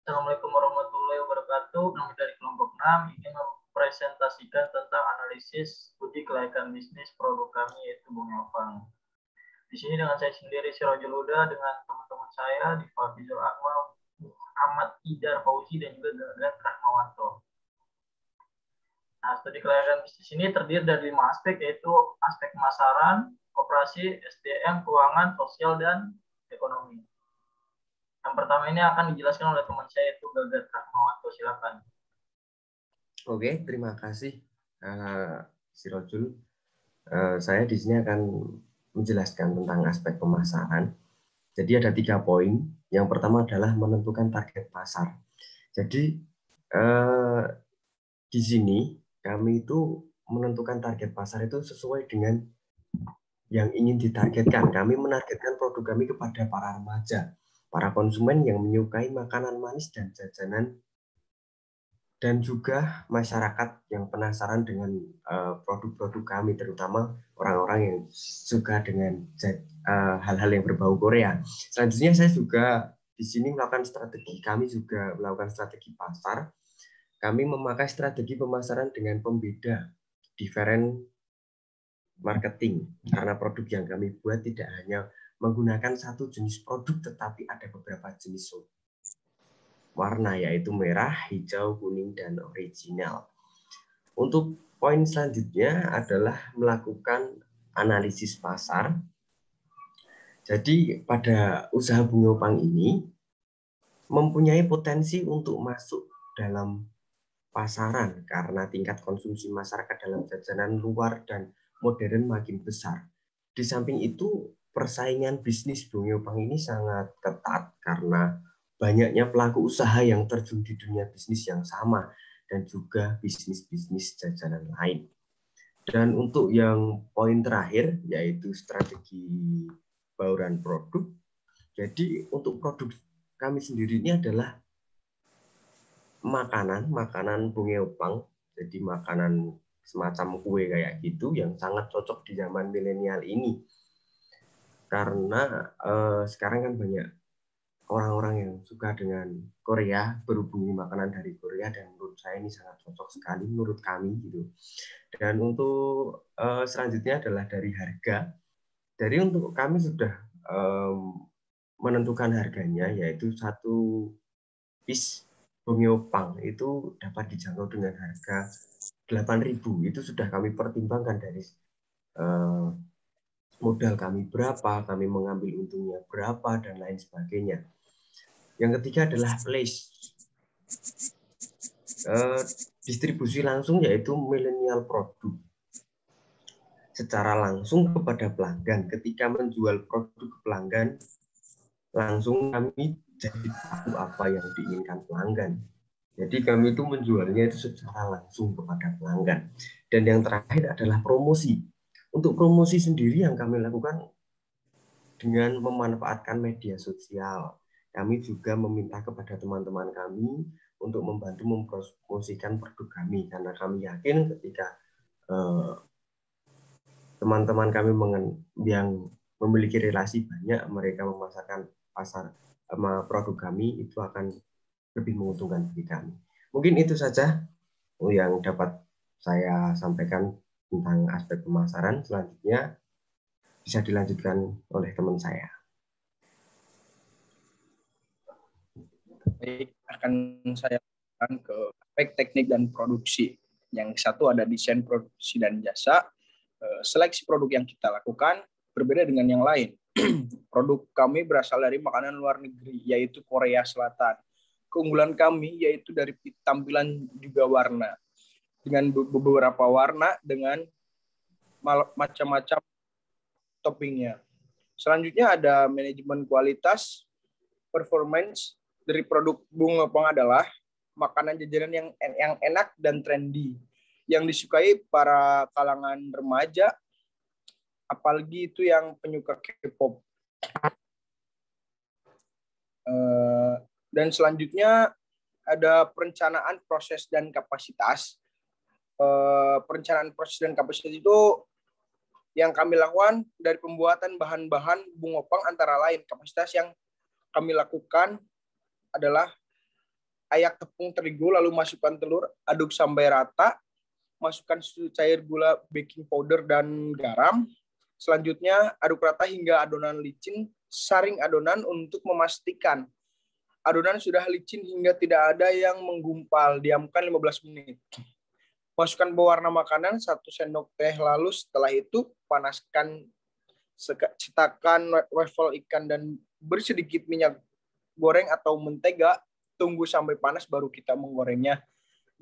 Assalamualaikum warahmatullahi wabarakatuh. Kami dari kelompok 6 ingin mempresentasikan tentang analisis studi kelayakan bisnis produk kami, yaitu Bungopang. Di sini dengan saya sendiri, Sirojul Huda, dengan teman-teman saya, di Fabizul Akmal, Ahmad Idar Fauzi, dan juga Gagat Rahmawanto. Nah, studi kelayakan bisnis ini terdiri dari 5 aspek, yaitu aspek pemasaran, operasi, SDM, keuangan, sosial, dan ekonomi. Yang pertama ini akan dijelaskan oleh teman saya, yaitu Gagat Rahmawanto. Silakan. Oke, terima kasih Sirojul. Saya di sini akan menjelaskan tentang aspek pemasaran. Jadi ada 3 poin. Yang pertama adalah menentukan target pasar. Jadi di sini kami itu menentukan target pasar itu sesuai dengan yang ingin ditargetkan. Kami menargetkan produk kami kepada para remaja, para konsumen yang menyukai makanan manis dan jajanan, dan juga masyarakat yang penasaran dengan produk-produk kami, terutama orang-orang yang suka dengan hal-hal yang berbau Korea. Selanjutnya saya juga di sini melakukan strategi. Kami juga melakukan strategi pasar. Kami memakai strategi pemasaran dengan pembeda, different marketing, karena produk yang kami buat tidak hanya menggunakan satu jenis produk, tetapi ada beberapa jenis warna, yaitu merah, hijau, kuning, dan original. Untuk poin selanjutnya adalah melakukan analisis pasar. Jadi pada usaha Bungopang ini mempunyai potensi untuk masuk dalam pasaran karena tingkat konsumsi masyarakat dalam jajanan luar dan modern makin besar. Di samping itu, persaingan bisnis Bungopang ini sangat ketat karena banyaknya pelaku usaha yang terjun di dunia bisnis yang sama dan juga bisnis-bisnis jajanan lain. Dan untuk yang poin terakhir, yaitu strategi bauran produk. Jadi untuk produk kami sendiri ini adalah makanan Bungopang, jadi makanan semacam kue kayak gitu yang sangat cocok di zaman milenial ini. Karena sekarang kan banyak orang-orang yang suka dengan Korea, berhubungi makanan dari Korea, dan menurut saya ini sangat cocok sekali menurut kami gitu. Dan untuk selanjutnya adalah dari harga. Dari untuk kami sudah menentukan harganya, yaitu satu piece Bungopang itu dapat dijangkau dengan harga 8.000. Itu sudah kami pertimbangkan dari modal kami berapa, kami mengambil untungnya berapa, dan lain sebagainya. Yang ketiga adalah place. Distribusi langsung, yaitu milenial produk secara langsung kepada pelanggan. Ketika menjual produk ke pelanggan, langsung kami jadi tahu apa yang diinginkan pelanggan. Jadi kami itu menjualnya itu secara langsung kepada pelanggan. Dan yang terakhir adalah promosi. Untuk promosi sendiri yang kami lakukan dengan memanfaatkan media sosial. Kami juga meminta kepada teman-teman kami untuk membantu mempromosikan produk kami, karena kami yakin ketika teman-teman kami yang memiliki relasi banyak, mereka memasarkan produk kami, itu akan lebih menguntungkan bagi kami. Mungkin itu saja yang dapat saya sampaikan tentang aspek pemasaran. Selanjutnya bisa dilanjutkan oleh teman saya. Baik, akan saya lakukan ke aspek teknik dan produksi. Yang satu ada desain produksi dan jasa. Seleksi produk yang kita lakukan berbeda dengan yang lain. Produk kami berasal dari makanan luar negeri, yaitu Korea Selatan. Keunggulan kami yaitu dari tampilan juga warna. Dengan beberapa warna dengan macam-macam toppingnya. Selanjutnya ada manajemen kualitas, performance dari produk Bungopang adalah makanan jajanan yang enak dan trendy, yang disukai para kalangan remaja, apalagi itu yang penyuka K-pop. Dan selanjutnya ada perencanaan proses dan kapasitas. Perencanaan proses dan kapasitas itu yang kami lakukan dari pembuatan bahan-bahan Bungopang, antara lain kapasitas yang kami lakukan adalah ayak tepung terigu, lalu masukkan telur, aduk sampai rata, masukkan susu cair, gula, baking powder, dan garam. Selanjutnya aduk rata hingga adonan licin, saring adonan untuk memastikan adonan sudah licin hingga tidak ada yang menggumpal, diamkan 15 menit. Masukkan pewarna makanan 1 sendok teh, lalu setelah itu panaskan, cetakkan waffle ikan dan beri sedikit minyak goreng atau mentega, tunggu sampai panas baru kita menggorengnya.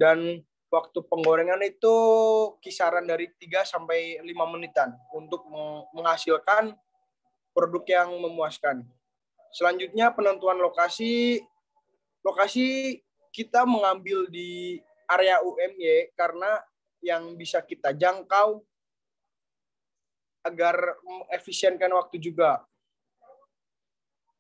Dan waktu penggorengan itu kisaran dari 3 sampai 5 menitan untuk menghasilkan produk yang memuaskan. Selanjutnya penentuan lokasi. Lokasi kita mengambil di area UMY karena yang bisa kita jangkau agar mengefisienkan waktu juga.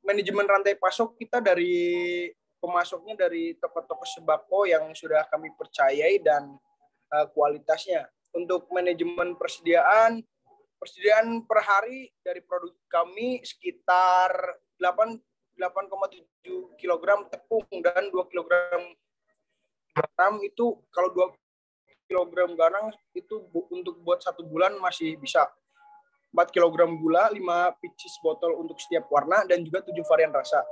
Manajemen rantai pasok kita dari pemasoknya dari toko-toko sembako yang sudah kami percayai dan kualitasnya. Untuk manajemen persediaan per hari dari produk kami sekitar 8,7 kg tepung dan 2 kg garam. Itu kalau 2 kg garam itu untuk buat 1 bulan masih bisa. 4 kg gula, 5 pieces botol untuk setiap warna, dan juga 7 varian rasa.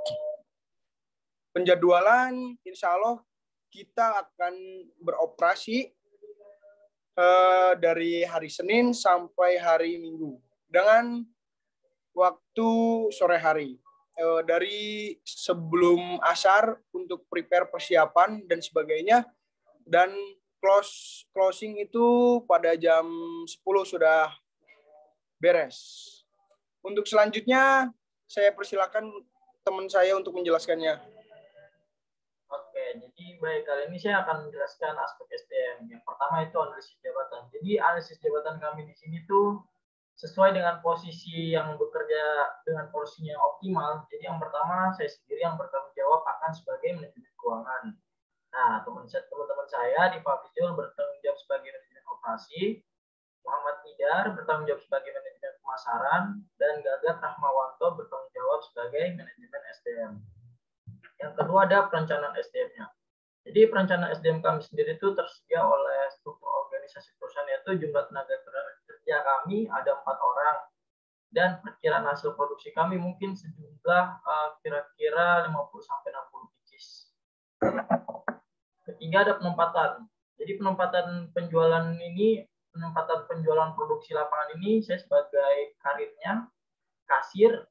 Penjadwalan, insya Allah kita akan beroperasi dari hari Senin sampai hari Minggu dengan waktu sore hari. Dari sebelum asar untuk prepare persiapan dan sebagainya, dan closing itu pada jam 10 sudah beres. Untuk selanjutnya saya persilakan teman saya untuk menjelaskannya. Oke, jadi baik, kali ini saya akan menjelaskan aspek SDM. Yang pertama itu analisis jabatan. Jadi analisis jabatan kami di sini tuh sesuai dengan posisi yang bekerja dengan porsinya optimal. Jadi yang pertama, saya sendiri yang bertanggung jawab akan sebagai manajemen keuangan. Nah, teman-teman saya di Fabrizio bertanggung jawab sebagai manajemen operasi, Muhammad Idar bertanggung jawab sebagai manajemen pemasaran, dan Gagat Rahmawanto bertanggung jawab sebagai manajemen SDM. Yang kedua ada perencanaan SDM-nya. Jadi perencanaan SDM kami sendiri itu tersedia oleh struktur organisasi perusahaan, yaitu jumlah tenaga kerja kami ada 4 orang, dan perkiraan hasil produksi kami mungkin sejumlah kira-kira 50-60 pieces. Ketiga ada penempatan. Jadi penempatan penjualan produksi lapangan ini saya sebagai karirnya, kasir,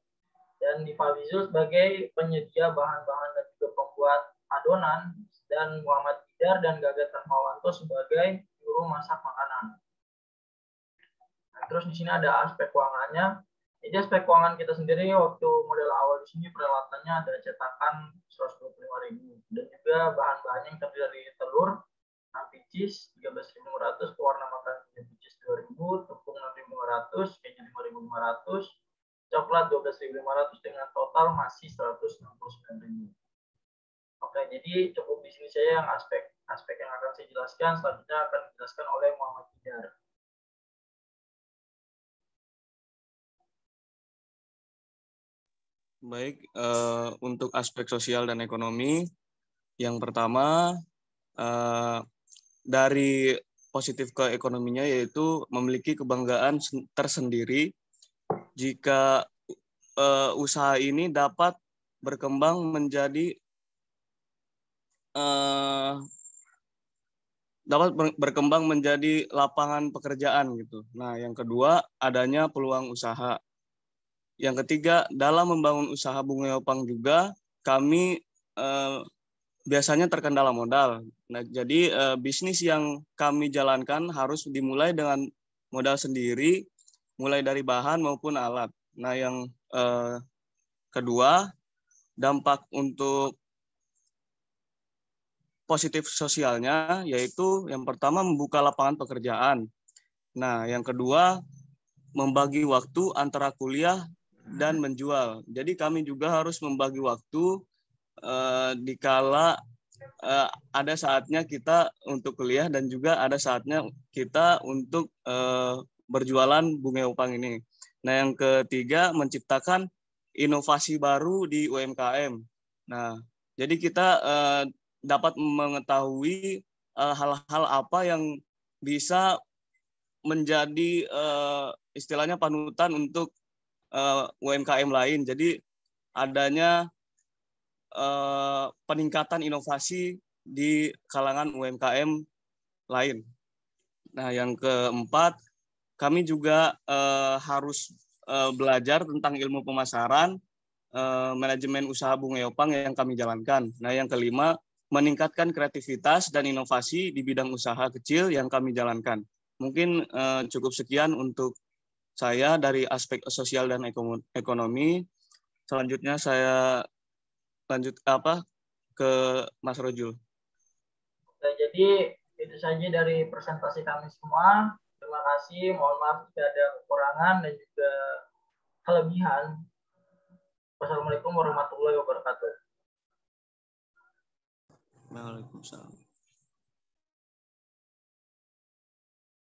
dan di Fabrizio sebagai penyedia bahan-bahan dan juga pembuat adonan, dan Muhammad Idar dan Gagat Rahmawanto sebagai juru masak makanan. Nah, terus di sini ada aspek keuangannya. Jadi aspek keuangan kita sendiri waktu modal awal di sini peralatannya ada cetakan 125.000, dan juga bahan-bahannya yang terdiri dari telur 6 pieces 13.500, pewarna makanan 3 pieces 2.000, tepung 6.500, keju 5.500, coklat 12.500, dengan total masih 169.000. Oke, jadi cukup di sini saya yang aspek yang akan saya jelaskan. Selanjutnya akan dijelaskan oleh Muhammad Idar. Baik, untuk aspek sosial dan ekonomi, yang pertama dari positif ke ekonominya yaitu memiliki kebanggaan tersendiri jika usaha ini dapat berkembang menjadi lapangan pekerjaan gitu. Nah, yang kedua adanya peluang usaha. Yang ketiga, dalam membangun usaha Bunga Yopang juga kami biasanya terkendala modal. Nah, jadi bisnis yang kami jalankan harus dimulai dengan modal sendiri, mulai dari bahan maupun alat. Nah, yang kedua, dampak untuk positif sosialnya yaitu yang pertama membuka lapangan pekerjaan. Nah, yang kedua membagi waktu antara kuliah dan menjual. Jadi kami juga harus membagi waktu dikala ada saatnya kita untuk kuliah dan juga ada saatnya kita untuk berjualan Bunga Yopang ini. Nah, yang ketiga menciptakan inovasi baru di UMKM. Nah, jadi kita dapat mengetahui hal-hal apa yang bisa menjadi istilahnya panutan untuk UMKM lain. Jadi adanya peningkatan inovasi di kalangan UMKM lain. Nah, yang keempat, kami juga harus belajar tentang ilmu pemasaran, manajemen usaha Bung Eopang yang kami jalankan. Nah, yang kelima, meningkatkan kreativitas dan inovasi di bidang usaha kecil yang kami jalankan. Mungkin cukup sekian untuk saya dari aspek sosial dan ekonomi. Selanjutnya saya lanjut ke Mas Rojul. Jadi itu saja dari presentasi kami semua. Terima kasih. Mohon maaf jika ada kekurangan dan juga kelebihan. Wassalamualaikum warahmatullahi wabarakatuh. Waalaikumsalam.